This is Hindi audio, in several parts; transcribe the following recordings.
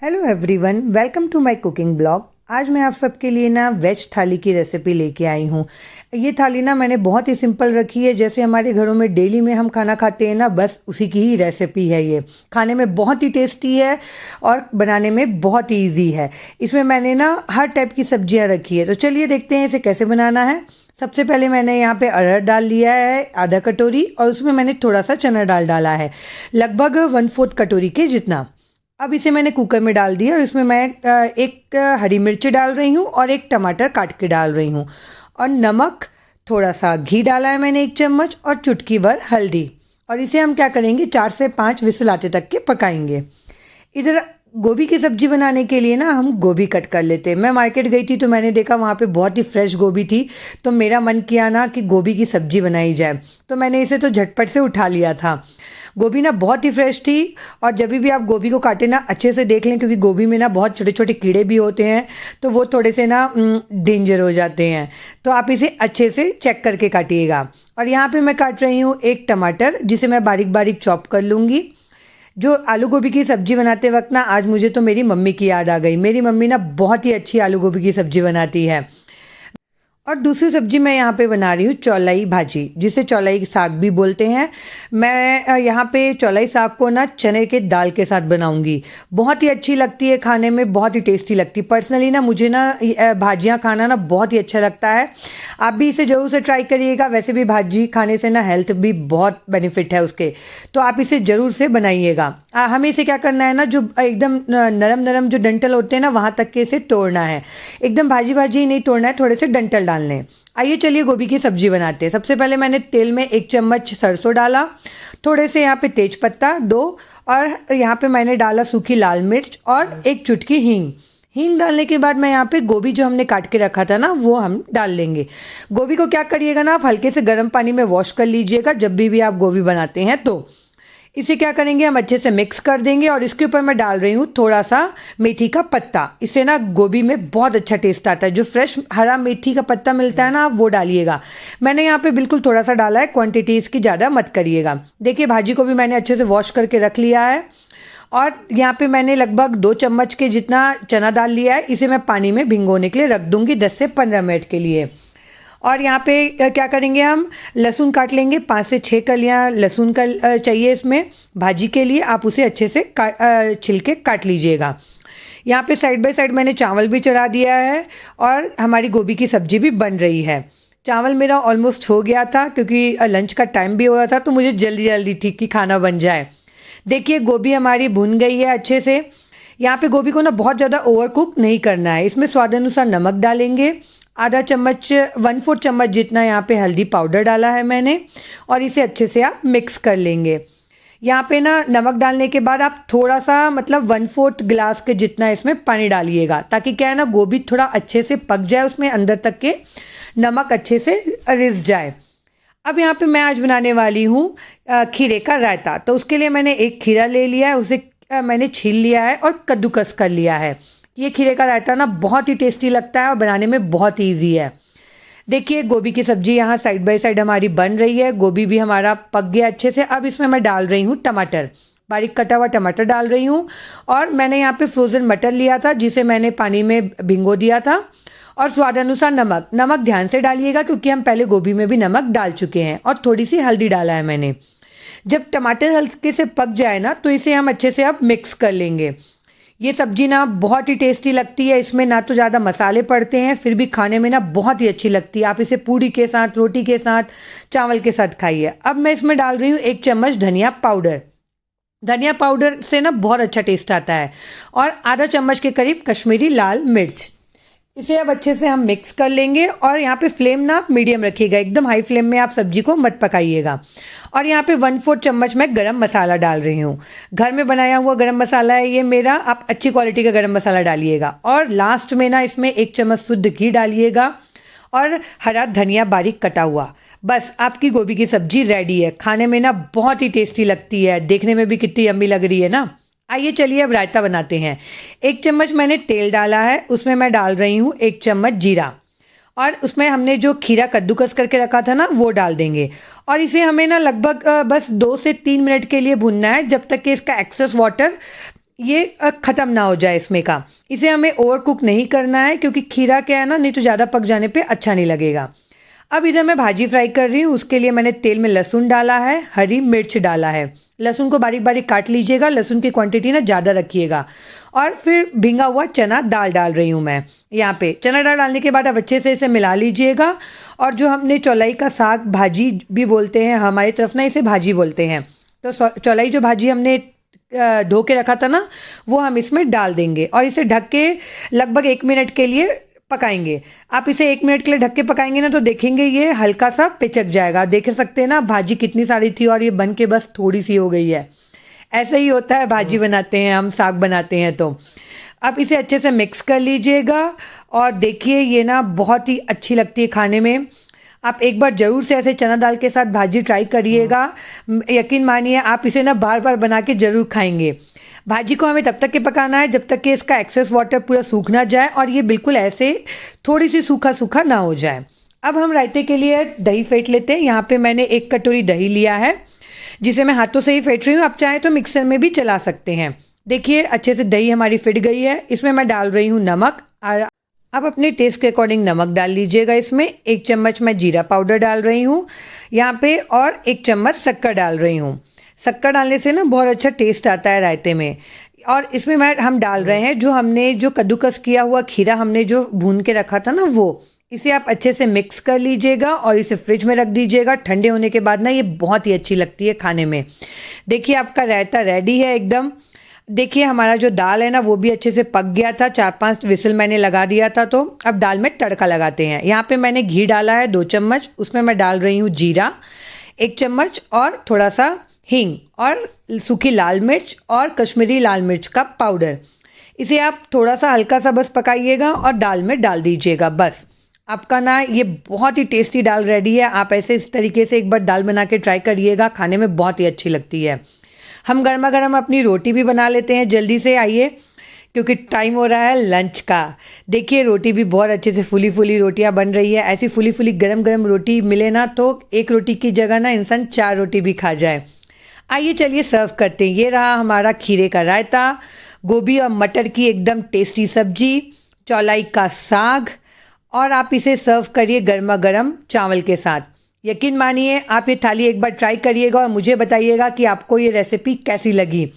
Hello everyone, welcome to my cooking blog. आज मैं आप सबके लिए ना वेज थाली की रेसिपी लेके आई हूँ। ये थाली ना मैंने बहुत ही सिंपल रखी है, जैसे हमारे घरों में डेली में हम खाना खाते हैं ना, बस उसी की ही रेसिपी है। ये खाने में बहुत ही टेस्टी है और बनाने में बहुत ही ईजी है। इसमें मैंने ना हर टाइप की सब्जियाँ रखी है, तो चलिए देखते हैं इसे कैसे बनाना है। सबसे पहले मैंने यहाँ पे अरहर दाल लिया है आधा कटोरी, और उसमें मैंने थोड़ा सा चना दाल डाला है, लगभग 1/4 कटोरी के जितना। अब इसे मैंने कुकर में डाल दिया और इसमें मैं एक हरी मिर्च डाल रही हूँ और एक टमाटर काट के डाल रही हूँ, और नमक, थोड़ा सा घी डाला है मैंने 1 चम्मच, और चुटकी भर हल्दी। और इसे हम क्या करेंगे, 4 से 5 विसल आते तक के पकाएंगे। इधर गोभी की सब्जी बनाने के लिए ना हम गोभी कट कर लेते हैं। मैं मार्केट गई थी तो मैंने देखा वहाँ पे बहुत ही फ्रेश गोभी थी, तो मेरा मन किया ना कि गोभी की सब्जी बनाई जाए, तो मैंने इसे तो झटपट से उठा लिया था। गोभी ना बहुत ही फ्रेश थी, और जब भी आप गोभी को काटें ना अच्छे से देख लें, क्योंकि गोभी में ना बहुत छोटे छोटे कीड़े भी होते हैं, तो वो थोड़े से ना डेंजर हो जाते हैं। तो आप इसे अच्छे से चेक करके काटिएगा। और यहाँ पे मैं काट रही हूँ एक टमाटर, जिसे मैं बारीक बारीक चॉप कर लूँगी। जो आलू गोभी की सब्जी बनाते वक्त ना आज मुझे तो मेरी मम्मी की याद आ गई। मेरी मम्मी ना बहुत ही अच्छी आलू गोभी की सब्जी बनाती है। और दूसरी सब्जी मैं यहाँ पे बना रही हूँ चौलाई भाजी, जिसे चौलाई साग भी बोलते हैं। मैं यहाँ पे चौलाई साग को ना चने के दाल के साथ बनाऊंगी। बहुत ही अच्छी लगती है खाने में, बहुत ही टेस्टी लगती है। पर्सनली ना मुझे ना भाजियाँ खाना ना बहुत ही अच्छा लगता है। आप भी इसे ज़रूर से ट्राई करिएगा। वैसे भी भाजी खाने से ना हेल्थ भी बहुत बेनिफिट है उसके, तो आप इसे ज़रूर से बनाइएगा। हमें इसे क्या करना है ना, जो एकदम नरम नरम जो डंठल होते हैं ना, वहाँ तक के इसे तोड़ना है। एकदम भाजी भाजी ही नहीं तोड़ना है, थोड़े से डंठल डालने। आइए चलिए गोभी की सब्जी बनाते हैं। सबसे पहले मैंने तेल में 1 चम्मच सरसों डाला, थोड़े से यहाँ पे तेज पत्ता 2, और यहाँ पे मैंने डाला सूखी लाल मिर्च और 1 चुटकी हींग। हींग डालने के बाद मैं यहाँ पे गोभी जो हमने काट के रखा था ना, वो हम डाल लेंगे। गोभी को क्या करिएगा ना, आप हल्के से गर्म पानी में वॉश कर लीजिएगा जब भी आप गोभी बनाते हैं। तो इसे क्या करेंगे, हम अच्छे से मिक्स कर देंगे। और इसके ऊपर मैं डाल रही हूँ थोड़ा सा मेथी का पत्ता। इससे ना गोभी में बहुत अच्छा टेस्ट आता है। जो फ्रेश हरा मेथी का पत्ता मिलता है ना, आप वो डालिएगा। मैंने यहाँ पे बिल्कुल थोड़ा सा डाला है, क्वांटिटी इसकी ज़्यादा मत करिएगा। देखिए भाजी को भी मैंने अच्छे से वॉश करके रख लिया है। और यहाँ पे मैंने लगभग 2 चम्मच के जितना चना दाल लिया है। इसे मैं पानी में भिगोने के लिए रख दूँगी 10 से 15 मिनट के लिए। और यहाँ पे क्या करेंगे, हम लहसुन काट लेंगे। 5 से 6 कलियाँ लहसुन का चाहिए इसमें भाजी के लिए। आप उसे अच्छे से छिल के काट लीजिएगा। यहाँ पे साइड बाय साइड मैंने चावल भी चढ़ा दिया है, और हमारी गोभी की सब्जी भी बन रही है। चावल मेरा ऑलमोस्ट हो गया था, क्योंकि लंच का टाइम भी हो रहा था, तो मुझे जल्दी जल्दी थी कि खाना बन जाए। देखिए गोभी हमारी भुन गई है अच्छे से। यहाँ पे गोभी को ना बहुत ज़्यादा ओवर कुक नहीं करना है। इसमें स्वाद अनुसार नमक डालेंगे, आधा चम्मच 1/4 चम्मच जितना यहाँ पे हल्दी पाउडर डाला है मैंने, और इसे अच्छे से आप मिक्स कर लेंगे। यहाँ पे ना नमक डालने के बाद आप थोड़ा सा मतलब 1/4 गिलास के जितना इसमें पानी डालिएगा, ताकि क्या है ना, गोभी थोड़ा अच्छे से पक जाए, उसमें अंदर तक के नमक अच्छे से रिस जाए। अब यहाँ पे मैं आज बनाने वाली हूँ खीरे का रायता। तो उसके लिए मैंने एक खीरा ले लिया है, उसे मैंने छील लिया है और कद्दूकस कर लिया है। ये खीरे का रायता ना बहुत ही टेस्टी लगता है और बनाने में बहुत ईजी है। देखिए गोभी की सब्जी यहाँ साइड बाय साइड हमारी बन रही है। गोभी भी हमारा पक गया अच्छे से। अब इसमें मैं डाल रही हूँ टमाटर, बारीक कटा हुआ टमाटर डाल रही हूँ। और मैंने यहाँ पे फ्रोज़न मटर लिया था, जिसे मैंने पानी में भिगो दिया था। और स्वाद अनुसार नमक, नमक ध्यान से डालिएगा, क्योंकि हम पहले गोभी में भी नमक डाल चुके हैं। और थोड़ी सी हल्दी डाला है मैंने। जब टमाटर हल्के से पक जाए ना, तो इसे हम अच्छे से अब मिक्स कर लेंगे। ये सब्जी ना बहुत ही टेस्टी लगती है। इसमें ना तो ज़्यादा मसाले पड़ते हैं, फिर भी खाने में ना बहुत ही अच्छी लगती है। आप इसे पूड़ी के साथ, रोटी के साथ, चावल के साथ खाइए। अब मैं इसमें डाल रही हूँ 1 चम्मच धनिया पाउडर। धनिया पाउडर से ना बहुत अच्छा टेस्ट आता है। और आधा चम्मच के करीब कश्मीरी लाल मिर्च। इसे अब अच्छे से हम मिक्स कर लेंगे। और यहाँ पे फ्लेम ना आप मीडियम रखिएगा, एकदम हाई फ्लेम में आप सब्जी को मत पकाइएगा। और यहाँ पे 1/4 चम्मच मैं गरम मसाला डाल रही हूँ। घर में बनाया हुआ गरम मसाला है ये मेरा, आप अच्छी क्वालिटी का गरम मसाला डालिएगा। और लास्ट में ना इसमें 1 चम्मच शुद्ध घी डालिएगा, और हरा धनिया बारीक कटा हुआ। बस आपकी गोभी की सब्जी रेडी है। खाने में ना बहुत ही टेस्टी लगती है, देखने में भी कितनी यम्मी लग रही है ना। आइए चलिए अब रायता बनाते हैं। 1 चम्मच मैंने तेल डाला है, उसमें मैं डाल रही हूँ 1 चम्मच जीरा। और उसमें हमने जो खीरा कद्दूकस करके रखा था ना, वो डाल देंगे। और इसे हमें ना लगभग बस 2 से 3 मिनट के लिए भूनना है, जब तक कि इसका एक्सेस वाटर ये ख़त्म ना हो जाए इसमें का। इसे हमें ओवर कुक नहीं करना है, क्योंकि खीरा क्या है ना, नहीं तो ज़्यादा पक जाने पे अच्छा नहीं लगेगा। अब इधर मैं भाजी फ्राई कर रही हूँ। उसके लिए मैंने तेल में लहसुन डाला है, हरी मिर्च डाला है। लहसुन को बारीक बारीक काट लीजिएगा, लहसुन की क्वांटिटी ना ज़्यादा रखिएगा। और फिर भींगा हुआ चना दाल डाल रही हूँ मैं यहाँ पे। चना दाल डालने के बाद अब अच्छे से इसे मिला लीजिएगा। और जो हमने चौलाई का साग भाजी भी बोलते हैं, हमारी तरफ ना इसे भाजी बोलते हैं, तो चौलाई जो भाजी हमने धो के रखा था ना, वो हम इसमें डाल देंगे और इसे ढक के लगभग 1 मिनट के लिए पकाएंगे। आप इसे 1 मिनट के लिए ढक के पकाएंगे ना, तो देखेंगे ये हल्का सा पिचक जाएगा। देख सकते हैं ना, भाजी कितनी सारी थी और ये बन के बस थोड़ी सी हो गई है। ऐसे ही होता है, भाजी बनाते हैं हम, साग बनाते हैं तो। अब इसे अच्छे से मिक्स कर लीजिएगा और देखिए ये ना बहुत ही अच्छी लगती है खाने में। आप एक बार ज़रूर से ऐसे चना दाल के साथ भाजी ट्राई करिएगा। यकीन मानिए आप इसे ना बार बार बना के ज़रूर खाएंगे। भाजी को हमें तब तक के पकाना है जब तक कि इसका एक्सेस वाटर पूरा सूख ना जाए और ये बिल्कुल ऐसे थोड़ी सी सूखा सूखा ना हो जाए। अब हम रायते के लिए दही फेंट लेते हैं। यहाँ पे मैंने 1 कटोरी दही लिया है, जिसे मैं हाथों से ही फेंट रही हूँ। आप चाहें तो मिक्सर में भी चला सकते हैं। देखिए अच्छे से दही हमारी फिट गई है। इसमें मैं डाल रही हूँ नमक। आप अपने टेस्ट के अकॉर्डिंग नमक डाल लीजिएगा। इसमें 1 चम्मच मैं जीरा पाउडर डाल रही हूँ यहाँ पे, और 1 चम्मच शक्कर डाल रही हूँ। शक्कर डालने से ना बहुत अच्छा टेस्ट आता है रायते में। और इसमें हम डाल रहे हैं जो कद्दूकस किया हुआ खीरा हमने जो भून के रखा था ना, वो। इसे आप अच्छे से मिक्स कर लीजिएगा और इसे फ्रिज में रख दीजिएगा। ठंडे होने के बाद ना ये बहुत ही अच्छी लगती है खाने में। देखिए आपका रायता रेडी है एकदम। देखिए हमारा जो दाल है ना, वो भी अच्छे से पक गया था। 4-5 विसल मैंने लगा दिया था। तो अब दाल में तड़का लगाते हैं। यहाँ पे मैंने घी डाला है 2 चम्मच। उसमें मैं डाल रही हूँ जीरा 1 चम्मच और थोड़ा सा हींग और सूखी लाल मिर्च और कश्मीरी लाल मिर्च का पाउडर। इसे आप थोड़ा सा हल्का सा बस पकाइएगा और दाल में डाल दीजिएगा। बस आपका ना ये बहुत ही टेस्टी दाल रेडी है। आप ऐसे इस तरीके से एक बार दाल बना के ट्राई करिएगा, खाने में बहुत ही अच्छी लगती है। हम गर्मा गर्म अपनी रोटी भी बना लेते हैं जल्दी से। आइए, क्योंकि टाइम हो रहा है लंच का। देखिए रोटी भी बहुत अच्छे से फूली फूली रोटियां बन रही है। ऐसी फूली फूली गरम गरम रोटी मिले ना, तो एक रोटी की जगह ना इंसान 4 रोटी भी खा जाए। आइए चलिए सर्व करते हैं। ये रहा हमारा खीरे का रायता, गोभी और मटर की एकदम टेस्टी सब्जी, चौलाई का साग, और आप इसे सर्व करिए गर्मा गर्म चावल के साथ। यकीन मानिए आप ये थाली एक बार ट्राई करिएगा और मुझे बताइएगा कि आपको ये रेसिपी कैसी लगी।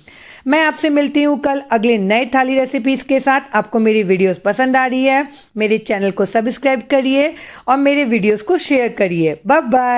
मैं आपसे मिलती हूँ कल अगले नए थाली रेसिपीज़ के साथ। आपको मेरी वीडियोस पसंद आ रही है, मेरे चैनल को सब्सक्राइब करिए और मेरे वीडियोस को शेयर करिए। Bye bye.